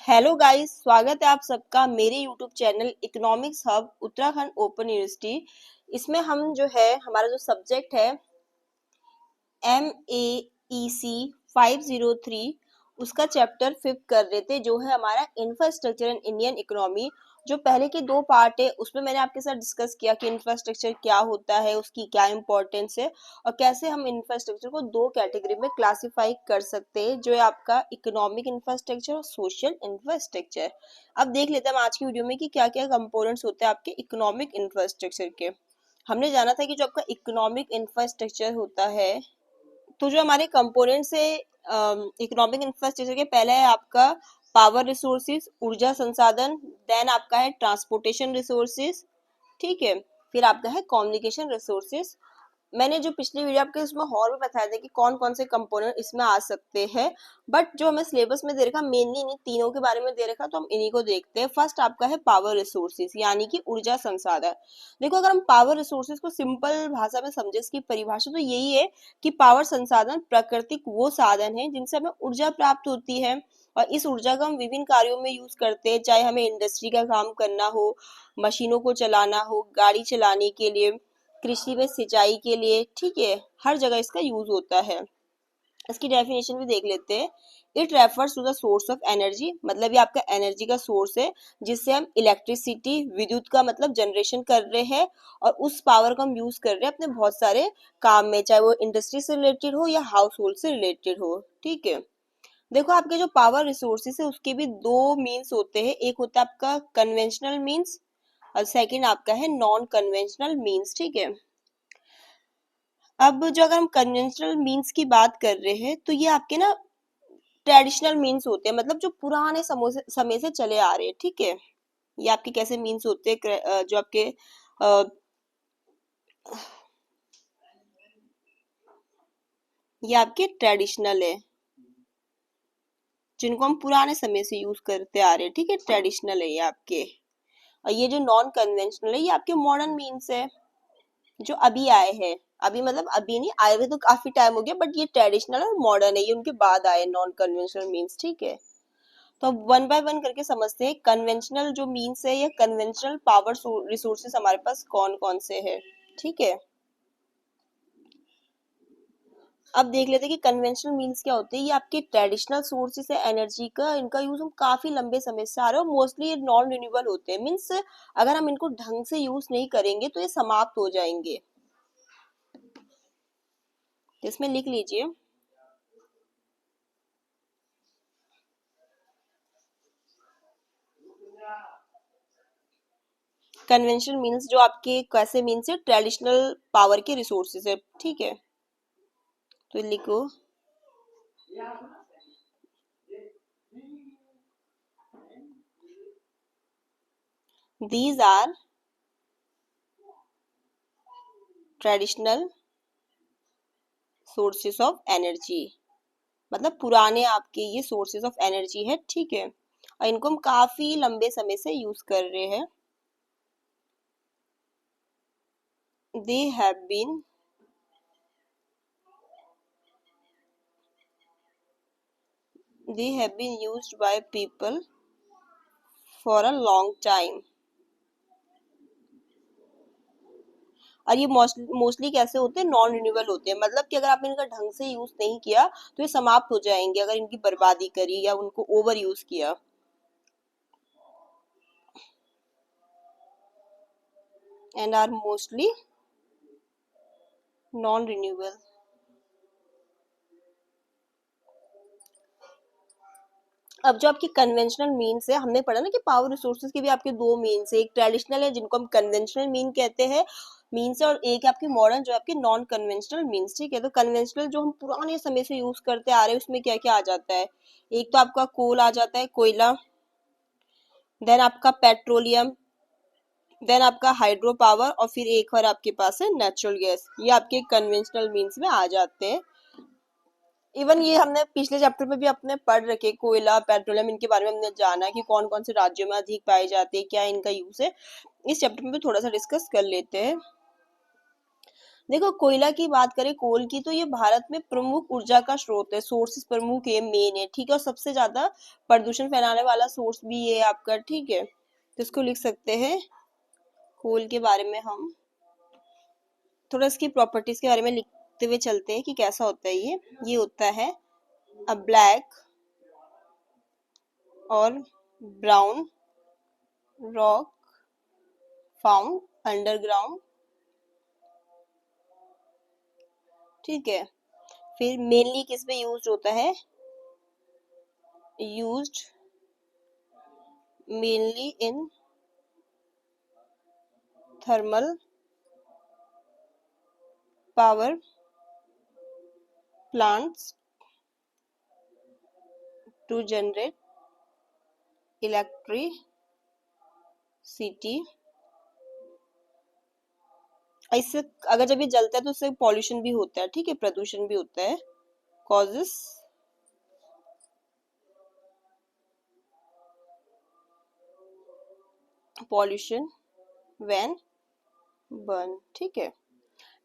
Hello guys, स्वागत है आप सबका मेरे YouTube channel economics hub Uttarakhand open university. इसमें हम जो है हमारा जो सब्जेक्ट है MAEC 503 उसका चैप्टर 5 कर रहे थे, जो है हमारा इंफ्रास्ट्रक्चर एंड इंडियन इकोनॉमी। जो पहले के दो पार्ट है उसमें मैंने आपके साथ डिस्कस किया कि इंफ्रास्ट्रक्चर क्या होता है, उसकी क्या इंपॉर्टेंस है और कैसे हम इंफ्रास्ट्रक्चर को दो कैटेगरी में क्लासिफाई कर सकते हैं, जो है आपका इकोनॉमिक इंफ्रास्ट्रक्चर और सोशल इंफ्रास्ट्रक्चर। अब देख लेते हैं हम आज की वीडियो में कि क्या क्या कंपोनेंट्स होते हैं आपके इकोनॉमिक इंफ्रास्ट्रक्चर के। हमने जाना था कि जो आपका इकोनॉमिक इंफ्रास्ट्रक्चर होता है, तो जो हमारे कंपोनेंट्स है इकोनॉमिक इंफ्रास्ट्रक्चर के, पहला है आपका पावर रिसोर्सेज, ऊर्जा संसाधन। देन आपका है ट्रांसपोर्टेशन रिसोर्सेज, ठीक है। फिर आपका है कम्युनिकेशन रिसोर्सेज। मैंने जो पिछली वीडियो आपके उसमें और भी बताया था कि कौन कौन से कंपोनेंट इसमें आ सकते हैं, बट जो हमें सिलेबस में दे रखा मेनली इन्हीं तीनों के बारे में दे रखा, तो हम इन्हीं को देखते हैं। फर्स्ट आपका है पावर रिसोर्सेज यानी कि ऊर्जा संसाधन। देखो, अगर हम पावर रिसोर्सेज को सिंपल भाषा में समझे, इसकी परिभाषा तो यही है कि पावर संसाधन प्राकृतिक वो साधन है जिनसे हमें ऊर्जा प्राप्त होती है और इस ऊर्जा का हम विभिन्न कार्यों में यूज करते हैं, चाहे हमें इंडस्ट्री का काम करना हो, मशीनों को चलाना हो, गाड़ी चलाने के लिए, कृषि में सिंचाई के लिए, ठीक है। हर जगह इसका यूज होता है। इसकी डेफिनेशन भी देख लेते हैं। It refers to the source of energy, मतलब ये आपका एनर्जी का सोर्स है जिससे हम इलेक्ट्रिसिटी, विद्युत का मतलब जनरेशन कर रहे हैं और उस पावर को हम यूज कर रहे हैं अपने बहुत सारे काम में, चाहे वो इंडस्ट्री से रिलेटेड हो या हाउस होल्ड से रिलेटेड हो, ठीक है। देखो, आपके जो पावर रिसोर्सेस है उसके भी दो मीन्स होते हैं। एक होता है आपका कन्वेंशनल मीन्स और सेकंड आपका है नॉन कन्वेंशनल मीन्स, ठीक है। अब जो अगर हम कन्वेंशनल मीन्स की बात कर रहे हैं, तो ये आपके ना ट्रेडिशनल मीन्स होते हैं, मतलब जो पुराने समय से चले आ रहे हैं, ठीक है। ये आपके कैसे मीन्स होते हैं, जो आपके अ, ये आपके ट्रेडिशनल है, जिनको हम पुराने समय से यूज करते आ रहे हैं, ठीक है। ट्रेडिशनल है ये आपके। और ये जो नॉन कन्वेंशनल है ये आपके मॉडर्न मीन्स है, जो अभी आए हैं। अभी मतलब अभी नहीं आए हुए, तो काफी टाइम हो गया, बट ये ट्रेडिशनल और मॉडर्न है, ये उनके बाद आए नॉन कन्वेंशनल मीन्स, ठीक है। तो अब वन बाय वन करके समझते हैं कन्वेंशनल जो मीन्स है या कन्वेंशनल पावर रिसोर्सेस हमारे पास कौन कौन से है, ठीक है। अब देख लेते हैं कि कन्वेंशनल मीन्स क्या होते हैं। ये आपके ट्रेडिशनल सोर्सेस है एनर्जी का, इनका यूज हम काफी लंबे समय से आ रहे हैं, मोस्टली ये नॉन रिन्यूएबल होते हैं। मीन्स अगर हम इनको ढंग से यूज नहीं करेंगे तो ये समाप्त हो जाएंगे। इसमें लिख लीजिए, कन्वेंशनल मीन्स जो आपके कैसे मीन्स है, ट्रेडिशनल पावर के रिसोर्सेज है, ठीक है। तो लिखो, these are traditional sources of energy, मतलब पुराने आपके ये सोर्सेस ऑफ एनर्जी है, ठीक है। और इनको हम काफी लंबे समय से यूज कर रहे हैं। They have been used by people for a long time। और ये मोस्टली कैसे होते हैं, नॉन रिन्यूएबल होते हैं, मतलब कि अगर आपने इनका ढंग से यूज नहीं किया तो ये समाप्त हो जाएंगे अगर इनकी बर्बादी करी या उनको ओवर यूज किया। And are mostly non renewable. अब जो आपकी कन्वेंशनल मीन्स है, हमने पढ़ा ना कि पावर रिसोर्सेज के भी आपके दो मीन्स है, एक ट्रेडिशनल है जिनको हम कन्वेंशनल मीन कहते हैं मीन्स है, और एक है आपके मॉडर्न जो आपके नॉन कन्वेंशनल मीन्स, ठीक है। तो कन्वेंशनल जो हम पुराने समय से यूज करते आ रहे हैं उसमें क्या क्या आ जाता है। एक तो आपका कोल आ जाता है, कोयला। देन आपका पेट्रोलियम। देन आपका हाइड्रो पावर और फिर एक और आपके पास है नेचुरल गैस। ये आपके कन्वेंशनल मीन्स में आ जाते हैं। इवन ये हमने पिछले चैप्टर में भी अपने पढ़ रखे, कोयला, पेट्रोलियम, इनके बारे में हमने जाना कि कौन कौन से राज्यों में अधिक पाए जाते हैं, क्या इनका यूज है। इस चैप्टर में भी थोड़ा सा डिस्कस कर लेते हैं। देखो कोयला की बात करें, कोल की, तो ये भारत में प्रमुख ऊर्जा का स्रोत है, सोर्सेस प्रमुख है, मेन है, ठीक है, और सबसे ज्यादा प्रदूषण फैलाने वाला सोर्स भी ये है आपका, ठीक है, तो इसको लिख सकते हैं। कोल के बारे में हम थोड़ा इसकी प्रॉपर्टीज के बारे में लिखते हुए चलते हैं कि कैसा होता है ये होता है अ ब्लैक और ब्राउन रॉक फाउंड अंडरग्राउंड, ठीक है। फिर मेनली किस में यूज होता है, used mainly in thermal power plants to generate electricity. इससे अगर जब ये जलता है तो उससे पॉल्यूशन भी होता है, ठीक है, प्रदूषण भी होता है, कॉजेस पॉल्यूशन व्हेन बर्न, ठीक है।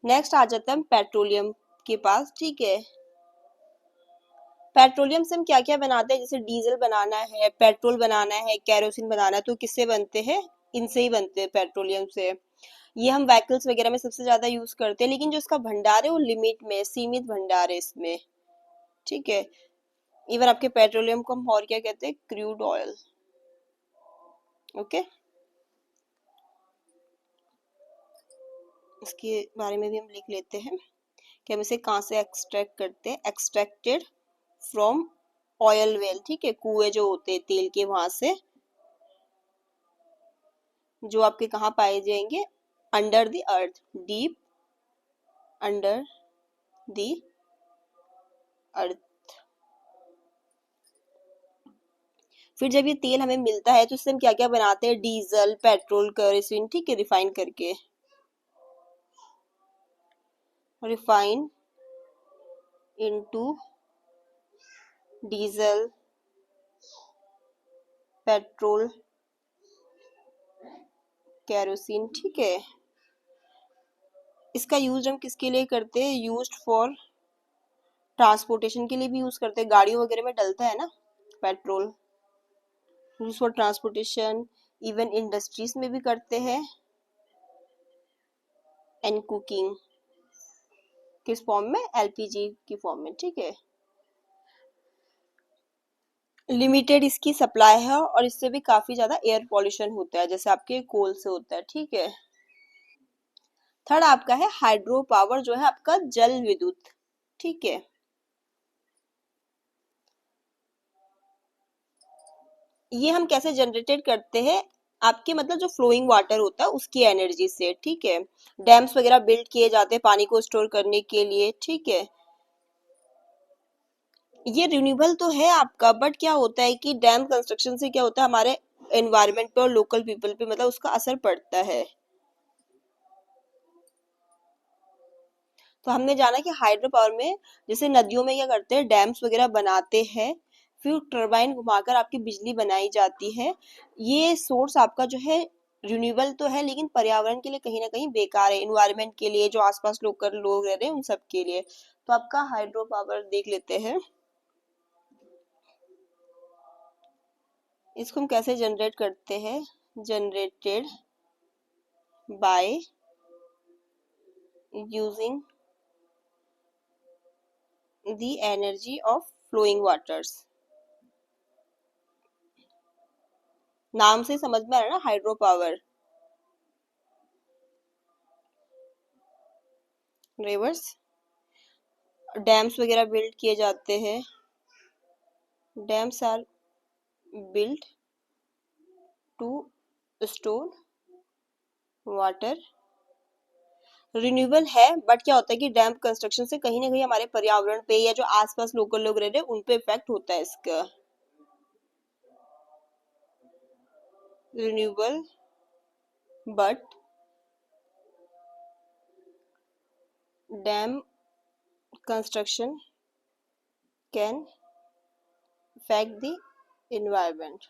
नेक्स्ट आ जाता है पेट्रोलियम के पास, ठीक है। पेट्रोलियम से हम क्या क्या बनाते हैं, जैसे डीजल बनाना है, पेट्रोल बनाना है, केरोसिन बनाना है, तो किससे बनते हैं, इनसे ही बनते हैं, पेट्रोलियम से। ये हम व्हीकल्स वगैरह में सबसे ज्यादा यूज करते हैं, लेकिन जो इसका भंडार है वो लिमिट में, सीमित भंडार है इसमें, ठीक है। इवन आपके पेट्रोलियम को हम और क्या कहते हैं, क्रूड ऑयल, ओके। इसके बारे में भी हम लिख लेते हैं कि हम इसे कहाँ से एक्सट्रैक्ट करते हैं, एक्सट्रैक्टेड फ्रॉम ऑयल वेल, ठीक है, कुएं जो होते हैं तेल के, वहां से, जो आपके कहाँ पाए जाएंगे, under the earth, deep under the earth. फिर जब ये तेल हमें मिलता है तो इससे हम क्या क्या बनाते हैं, डीजल, पेट्रोल, केरोसिन, ठीक है, रिफाइन करके, refine into diesel, petrol, kerosene, ठीक है। इसका यूज हम किसके लिए करते हैं, यूज्ड फॉर ट्रांसपोर्टेशन के लिए भी यूज करते हैं, गाड़ियों वगैरह में डलता है ना petrol, use for transportation, even industries में भी करते हैं, एंड कुकिंग, किस फॉर्म में, एलपीजी की फॉर्म में, ठीक है। लिमिटेड इसकी सप्लाई है और इससे भी काफी ज्यादा एयर पॉल्यूशन होता है, जैसे आपके कोल से होता है, ठीक है। थर्ड आपका है हाइड्रो पावर, जो है आपका जल विद्युत, ठीक है। ये हम कैसे जनरेटेड करते हैं, आपके मतलब जो फ्लोइंग वाटर होता है उसकी एनर्जी से, ठीक है। डैम्स वगैरह बिल्ड किए जाते हैं पानी को स्टोर करने के लिए, ठीक है। ये रिन्यूएबल तो है आपका, बट क्या होता है कि डैम कंस्ट्रक्शन से क्या होता है, हमारे एनवायरनमेंट पे और लोकल पीपल पे मतलब उसका असर पड़ता है। तो हमने जाना कि हाइड्रो पावर में जैसे नदियों में क्या करते हैं, डैम्स वगैरह बनाते हैं, फिर टरबाइन घुमाकर आपकी बिजली बनाई जाती है। ये सोर्स आपका जो है रिन्यूएबल तो है, लेकिन पर्यावरण के लिए कहीं ना कहीं बेकार है, इन्वायरमेंट के लिए, जो आसपास लोग रह रहे हैं उन सब के लिए। तो आपका हाइड्रो पावर देख लेते हैं, इसको हम कैसे जनरेट करते हैं, generated by using the energy of flowing waters. नाम से समझ में आ रहा है ना, हाइड्रो पावर, रिवर्स, डैम्स वगैरह बिल्ड किए जाते हैं, dams are built to store water. Renewable है, बट क्या होता है कि डैम कंस्ट्रक्शन से कहीं ना कहीं हमारे पर्यावरण पे या जो आसपास लोकल लोग रह रहे हैं उन पे इफेक्ट होता है इसका। Renewable but dam construction can effect the environment,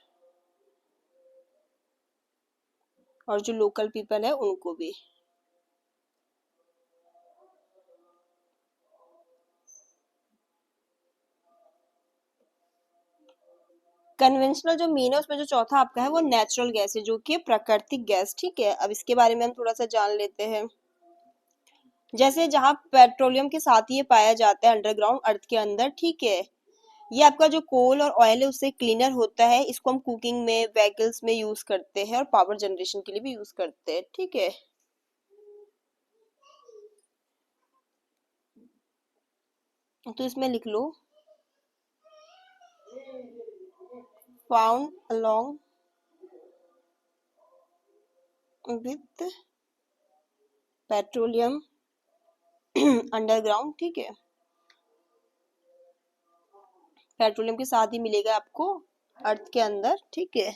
और जो लोकल पीपल है उनको भी। कन्वेंशनल जो मीन है उसमें जो चौथा आपका है वो नेचुरल गैस है, जो कि प्राकृतिक गैस। ठीक है, अब इसके बारे में हम थोड़ा सा जान लेते हैं। जैसे जहाँ पेट्रोलियम के साथ ही ये पाया जाता है अंडरग्राउंड अर्थ के अंदर। ठीक है, ये आपका जो कोल और ऑयल है उससे क्लीनर होता है। इसको हम कुकिंग में, व्हीकल्स में यूज करते हैं और पावर जनरेशन के लिए भी यूज करते हैं। ठीक है, तो इसमें लिख लो found along with petroleum underground. ठीक है, पेट्रोलियम के साथ ही मिलेगा आपको अर्थ के अंदर। ठीक है,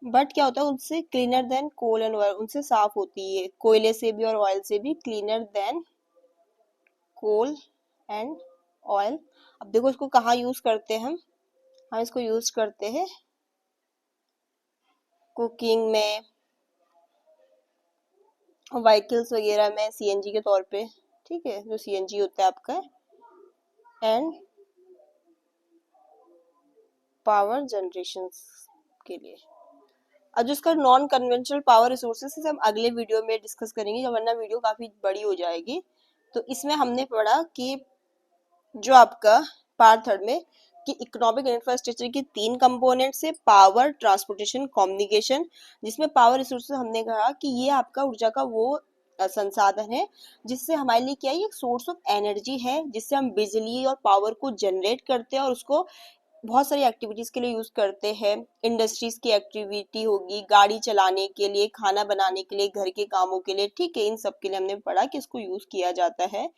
बट क्या होता है उनसे cleaner than coal and oil, उनसे साफ होती है, कोयले से भी और ऑयल से भी cleaner than coal and oil. अब देखो इसको कहाँ यूज करते हैं हम इसको यूज करते हैं कुकिंग में, व्हीकल्स वगैरह में सीएनजी के तौर पे। ठीक है, जो सीएनजी होता है आपका, एंड पावर जनरेशन के लिए। अब जो इसका नॉन कन्वेंशनल पावर रिसोर्सेज हम अगले वीडियो में डिस्कस करेंगे, वरना वीडियो काफी बड़ी हो जाएगी। तो इसमें हमने पढ़ा कि जो आपका पार्ट थर्ड में कि इकोनॉमिक इंफ्रास्ट्रक्चर की तीन कंपोनेंट्स है, पावर, ट्रांसपोर्टेशन, कम्युनिकेशन। जिसमें पावर रिसोर्सेज हमने कहा कि ये आपका ऊर्जा का वो संसाधन है जिससे हमारे लिए क्या है, एक सोर्स ऑफ एनर्जी है, जिससे हम बिजली और पावर को जनरेट करते हैं और उसको बहुत सारी एक्टिविटीज के लिए यूज करते हैं। इंडस्ट्रीज की एक्टिविटी होगी, गाड़ी चलाने के लिए, खाना बनाने के लिए, घर के कामों के लिए। ठीक है, इन सब के लिए हमने पढ़ा कि इसको यूज किया जाता है।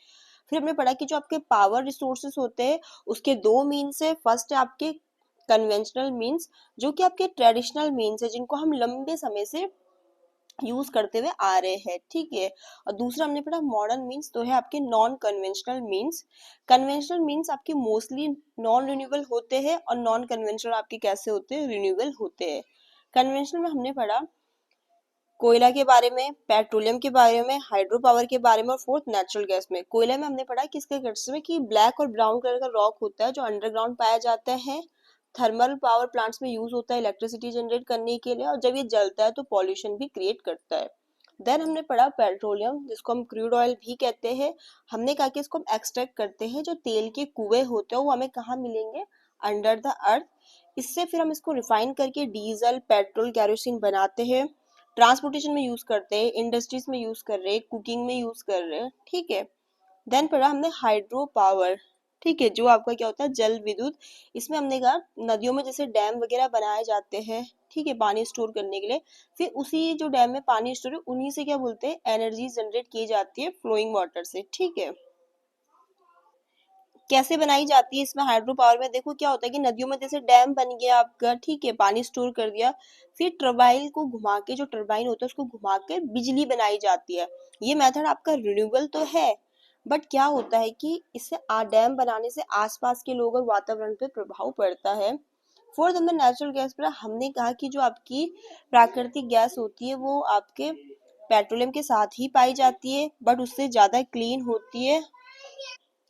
फिर हमने पढ़ा कि जो आपके पावर रिसोर्सेस होते हैं उसके दो मीन्स है। फर्स्ट है आपके कन्वेंशनल मीन्स, जो कि आपके ट्रेडिशनल मीन्स है, जिनको हम लंबे समय से यूज करते हुए आ रहे हैं। ठीक है, और दूसरा हमने पढ़ा मॉडर्न मीन्स, तो है आपके non conventional means. Conventional means आपके मोस्टली नॉन रिन्यूएबल होते हैं और नॉन कन्वेंशनल आपके कैसे होते हैं, रिन्यूएबल होते हैं। कन्वेंशनल में हमने पढ़ा कोयला के बारे में, पेट्रोलियम के बारे में, हाइड्रो पावर के बारे में, और फोर्थ नेचुरल गैस में। कोयला में हमने पढ़ा कि इसके कंस्ट्रक्शन में कि ब्लैक और ब्राउन कलर का रॉक होता है जो अंडरग्राउंड पाया जाता है। थर्मल पावर प्लांट्स में यूज होता है इलेक्ट्रिसिटी जनरेट करने के लिए, और जब ये जलता है तो पॉल्यूशन भी क्रिएट करता है। देन हमने पढ़ा पेट्रोलियम, जिसको हम क्रूड ऑयल भी कहते हैं। हमने कहा कि इसको हम एक्सट्रैक्ट करते हैं, जो तेल के कुएं होते हैं वो हमें कहाँ मिलेंगे, अंडर द अर्थ। इससे फिर हम इसको रिफाइन करके डीजल, पेट्रोल, कैरोसिन बनाते हैं। ट्रांसपोर्टेशन में यूज करते हैं, इंडस्ट्रीज में यूज कर रहे हैं, कुकिंग में यूज कर रहे हैं। ठीक है, देन पढ़ा हमने हाइड्रो पावर। ठीक है, जो आपका क्या होता है, जल विद्युत। इसमें हमने कहा नदियों में जैसे डैम वगैरह बनाए जाते हैं, ठीक है, पानी स्टोर करने के लिए। फिर उसी जो डैम में पानी स्टोर है उन्हीं से क्या बोलते हैं, एनर्जी जनरेट की जाती है फ्लोइंग वाटर से। ठीक है, कैसे बनाई जाती है इसमें हाइड्रो पावर में, देखो क्या होता है कि नदियों में जैसे डैम बन गया आपका, ठीक है, पानी स्टोर कर दिया, फिर टरबाइन को घुमा के, जो टरबाइन होता है उसको घुमा के बिजली बनाई जाती है। ये मेथड आपका रिन्यूएबल तो है, बट क्या होता है कि इससे डैम बनाने से आसपास के लोग और वातावरण पे प्रभाव पड़ता है। फोर्थ हमने नेचुरल गैस पर हमने कहा कि जो आपकी प्राकृतिक गैस होती है वो आपके पेट्रोलियम के साथ ही पाई जाती है, बट उससे ज्यादा क्लीन होती है।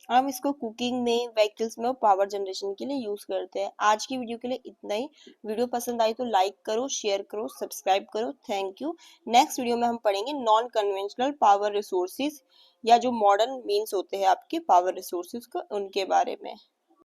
हम इसको कुकिंग में, व्हीकल्स में और पावर जनरेशन के लिए यूज करते हैं। आज की वीडियो के लिए इतना ही। वीडियो पसंद आई तो लाइक करो, शेयर करो, सब्सक्राइब करो। Thank you. नेक्स्ट वीडियो में हम पढ़ेंगे नॉन कन्वेंशनल पावर रिसोर्सेज, या जो मॉडर्न मीन्स होते हैं आपके पावर रिसोर्सेज का, उनके बारे में।